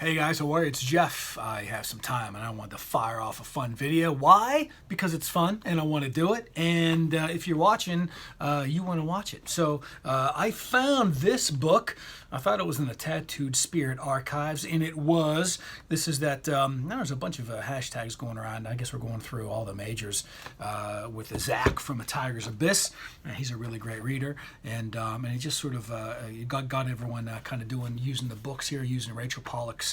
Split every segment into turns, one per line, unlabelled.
Hey guys, how are you? It's Jeff. I have some time and I wanted to fire off a fun video. Why? Because it's fun and I want to do it. And if you're watching, you want to watch it. So I found this book. I thought it was in the Tattooed Spirit archives, and it was. This is that, there's a bunch of hashtags going around. I guess we're going through all the majors with Zach from A Tiger's Abyss. He's a really great reader. And he just sort of got everyone kind of using the books here, using Rachel Pollack's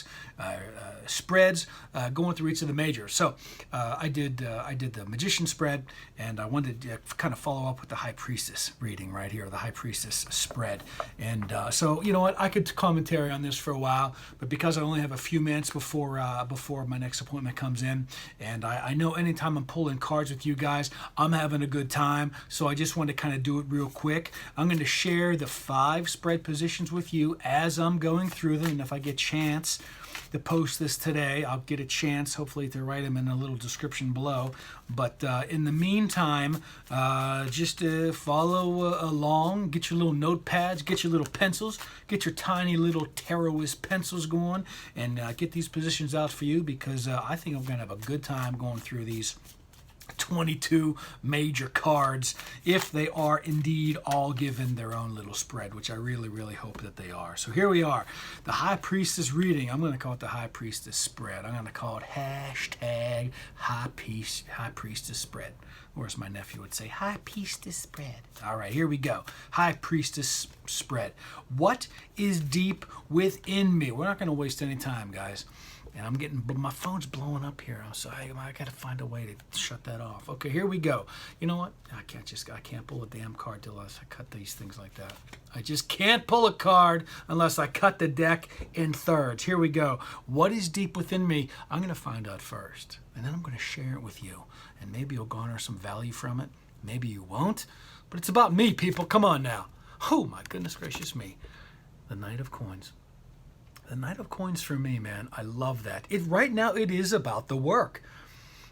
spreads, going through each of the majors. So I did the Magician spread, and I wanted to kind of follow up with the High Priestess reading right here, the High Priestess spread. And so, you know what, I could commentary on this for a while, but because I only have a few minutes before my next appointment comes in, and I know anytime I'm pulling cards with you guys, I'm having a good time, so I just want to kind of do it real quick. I'm going to share the 5 spread positions with you as I'm going through them, and if I get a chance to post this today, I'll get a chance hopefully to write them in a little description below. But in the meantime, just follow along, get your little notepads, get your little pencils, get your tiny little Tarotist pencils going, and get these positions out for you, because I think I'm going to have a good time going through these 22 major cards, if they are indeed all given their own little spread, which I really hope that they are. So here we are, the High Priestess reading. I'm going to call it the High Priestess spread. I'm going to call it hashtag High Priestess spread. Or as my nephew would say, High Priestess spread. All right, here we go. High Priestess spread. What is deep within me? We're not going to waste any time, guys. And my phone's blowing up here, so I got to find a way to shut that off. Okay, here we go. You know what? I can't pull a damn card unless I cut these things like that. I just can't pull a card unless I cut the deck in thirds. Here we go. What is deep within me? I'm going to find out first, and then I'm going to share it with you, and maybe you'll garner some value from it. Maybe you won't, but it's about me, people. Come on now. Oh, my goodness gracious me. The Knight of Coins. The Knight of Coins for me, man, I love that. Right now, it is about the work.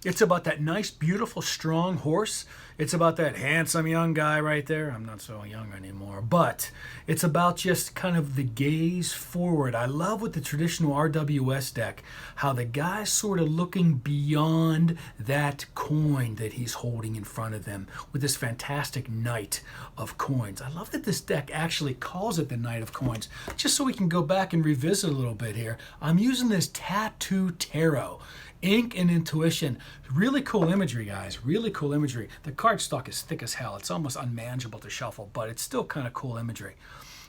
It's about that nice, beautiful, strong horse. It's about that handsome young guy right there. I'm not so young anymore, but it's about just kind of the gaze forward. I love with the traditional RWS deck how the guy's sort of looking beyond that coin that he's holding in front of him with this fantastic Knight of Coins. I love that this deck actually calls it the Knight of Coins, just so we can go back and revisit a little bit here. I'm using this Tattoo Tarot. Ink and intuition. Really cool imagery, guys. Really cool imagery. The cardstock is thick as hell. It's almost unmanageable to shuffle, but it's still kind of cool imagery.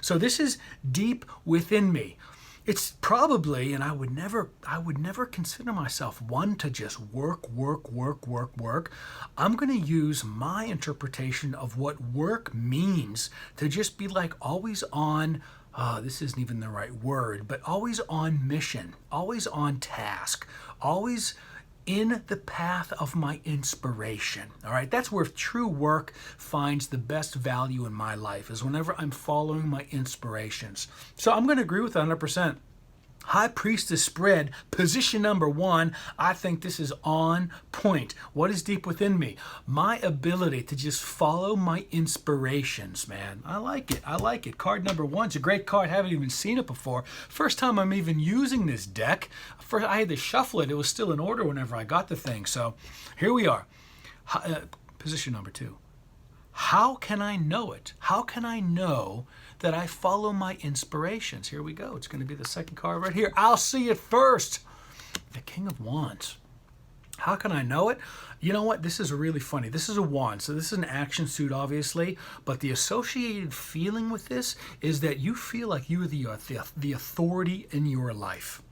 So this is deep within me. It's probably, and I would never consider myself one to just work. I'm going to use my interpretation of what work means to just be like always on, this isn't even the right word, but always on mission, always on task, always in the path of my inspiration. All right, that's where true work finds the best value in my life, is whenever I'm following my inspirations. So I'm going to agree with 100%. High Priestess spread, position number 1. I think this is on point. What is deep within me? My ability to just follow my inspirations, man. I like it. I like it. Card number 1 is a great card. I haven't even seen it before. First time I'm even using this deck. First, I had to shuffle it. It was still in order whenever I got the thing. So here we are. Position number 2. How can I know it? How can I know that I follow my inspirations? Here we go. It's going to be the second card right here. I'll see it first. The King of Wands. How can I know it? You know what? This is really funny. This is a wand, so this is an action suit, obviously, but the associated feeling with this is that you feel like you are the authority in your life.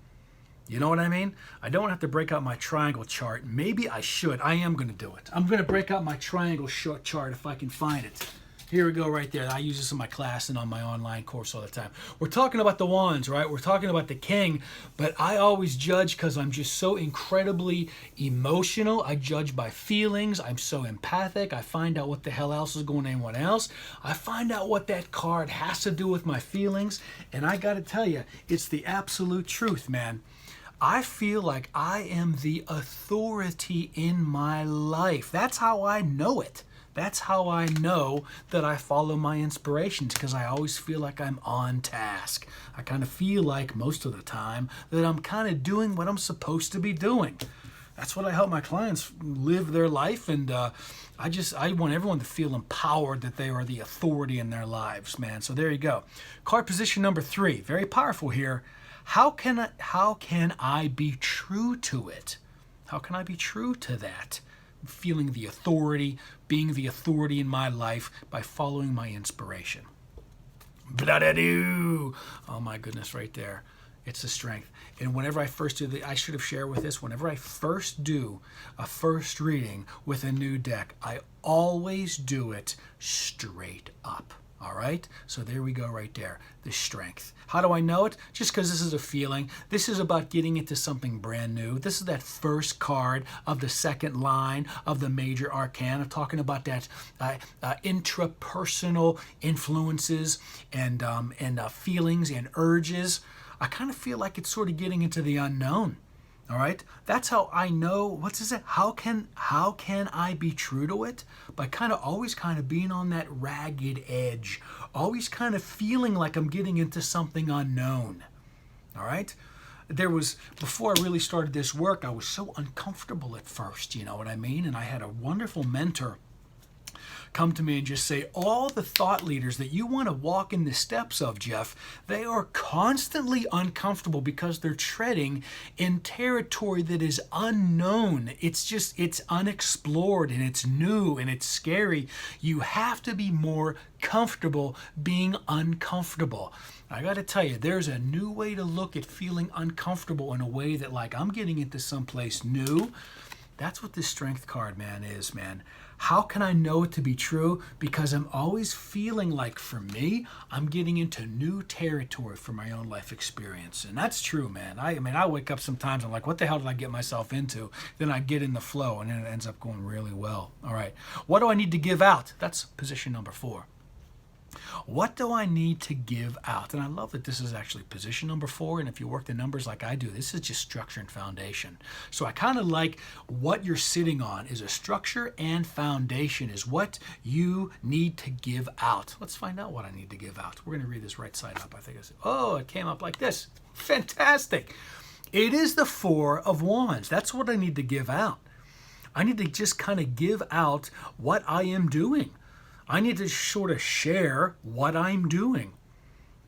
You know what I mean? I don't have to break out my triangle chart. Maybe I should. I am going to do it. I'm going to break out my triangle chart if I can find it. Here we go right there. I use this in my class and on my online course all the time. We're talking about the wands, right? We're talking about the king, but I always judge because I'm just so incredibly emotional. I judge by feelings. I'm so empathic. I find out what the hell else is going on anyone else. I find out what that card has to do with my feelings, and I got to tell you, it's the absolute truth, man. I feel like I am the authority in my life. That's how I know it. That's how I know that I follow my inspirations, because I always feel like I'm on task. I kind of feel like most of the time that I'm kind of doing what I'm supposed to be doing. That's what I help my clients live their life, and I want everyone to feel empowered that they are the authority in their lives, man. So there you go. Card position number 3, very powerful here. How can I be true to it? How can I be true to that? Feeling the authority, being the authority in my life by following my inspiration. Blah-da-doo. Oh my goodness, right there. It's the strength. And whenever I first do I should have shared with this, whenever I first do a first reading with a new deck, I always do it straight up. All right? So there we go right there, the strength. How do I know it? Just because this is a feeling. This is about getting into something brand new. This is that first card of the second line of the major arcana, talking about that intrapersonal influences and feelings and urges. I kind of feel like it's sort of getting into the unknown. All right, that's how I know. What's this? How can I be true to it? By always being on that ragged edge, always kind of feeling like I'm getting into something unknown. All right, before I really started this work, I was so uncomfortable at first. You know what I mean? And I had a wonderful mentor come to me and just say, all the thought leaders that you want to walk in the steps of, Jeff, they are constantly uncomfortable because they're treading in territory that is unknown. It's unexplored, and it's new, and it's scary. You have to be more comfortable being uncomfortable. I got to tell you, there's a new way to look at feeling uncomfortable in a way that, like, I'm getting into someplace new. That's what this strength card, man, is, man. How can I know it to be true? Because I'm always feeling like, for me, I'm getting into new territory for my own life experience. And that's true, man. I wake up sometimes, I'm like, what the hell did I get myself into? Then I get in the flow, and then it ends up going really well. All right. What do I need to give out? That's position number 4. What do I need to give out? And I love that this is actually position number 4. And if you work the numbers like I do, this is just structure and foundation. So I kind of like what you're sitting on is a structure, and foundation is what you need to give out. Let's find out what I need to give out. We're going to read this right side up. I think it came up like this. Fantastic. It is the 4 of Wands. That's what I need to give out. I need to just kind of give out what I am doing. I need to sort of share what I'm doing.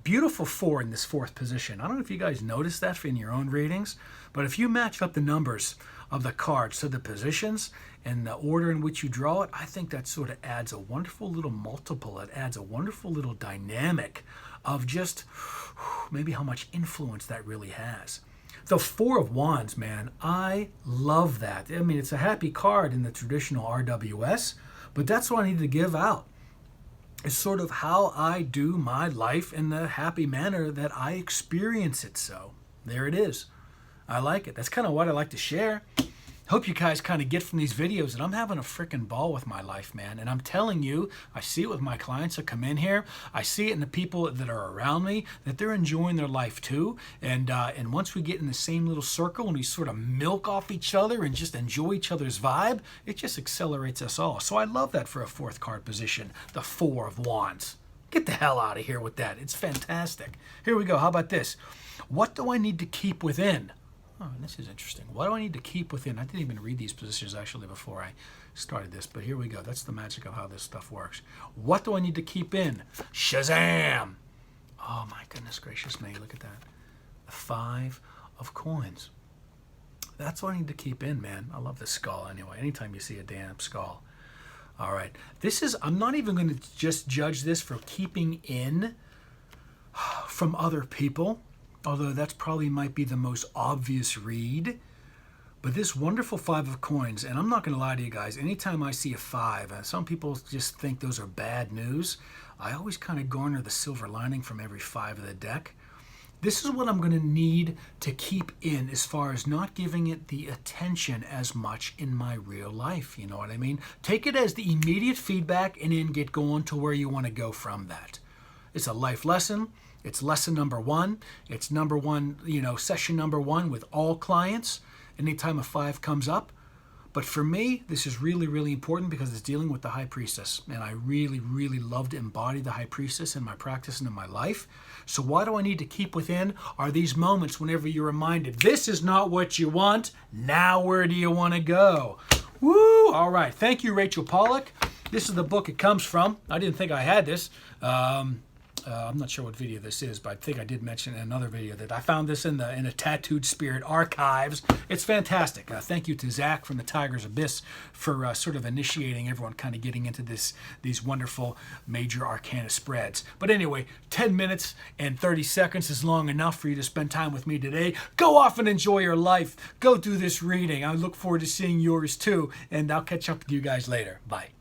Beautiful 4 in this 4th position. I don't know if you guys noticed that in your own readings, but if you match up the numbers of the cards to the positions and the order in which you draw it, I think that sort of adds a wonderful little multiple. It adds a wonderful little dynamic of just maybe how much influence that really has. The 4 of Wands, man, I love that. I mean, it's a happy card in the traditional RWS, but that's what I need to give out. It's sort of how I do my life in the happy manner that I experience it. So there it is. I like it. That's kind of what I like to share. Hope you guys kind of get from these videos that I'm having a freaking ball with my life, man. And I'm telling you, I see it with my clients that come in here. I see it in the people that are around me, that they're enjoying their life too. And once we get in the same little circle and we sort of milk off each other and just enjoy each other's vibe, it just accelerates us all. So I love that for a 4th card position, the 4 of Wands. Get the hell out of here with that. It's fantastic. Here we go. How about this? What do I need to keep within? Oh, this is interesting. What do I need to keep within? I didn't even read these positions actually before I started this, but here we go. That's the magic of how this stuff works. What do I need to keep in? Shazam! Oh my goodness gracious me, look at that. The 5 of coins. That's what I need to keep in, man. I love the skull anyway. Anytime you see a damn skull. All right. I'm not even going to just judge this for keeping in from other people, although that's probably might be the most obvious read. But this wonderful 5 of coins, and I'm not going to lie to you guys, anytime I see a 5, and some people just think those are bad news, I always kind of garner the silver lining from every 5 of the deck. This is what I'm going to need to keep in as far as not giving it the attention as much in my real life. You know what I mean? Take it as the immediate feedback and then get going to where you want to go from that. It's a life lesson. It's lesson number 1. It's session number 1 with all clients anytime a 5 comes up. But for me, this is really, really important because it's dealing with the High Priestess. And I really, really love to embody the High Priestess in my practice and in my life. So why do I need to keep within are these moments whenever you're reminded, this is not what you want. Now where do you want to go? Woo! All right. Thank you, Rachel Pollack. This is the book it comes from. I didn't think I had this. I'm not sure what video this is, but I think I did mention in another video that I found this in a Tattooed Spirit archives. It's fantastic. Thank you to Zach from the Tiger's Abyss for sort of initiating everyone kind of getting into these wonderful major arcana spreads. But anyway, 10 minutes and 30 seconds is long enough for you to spend time with me today. Go off and enjoy your life. Go do this reading. I look forward to seeing yours too, and I'll catch up with you guys later. Bye.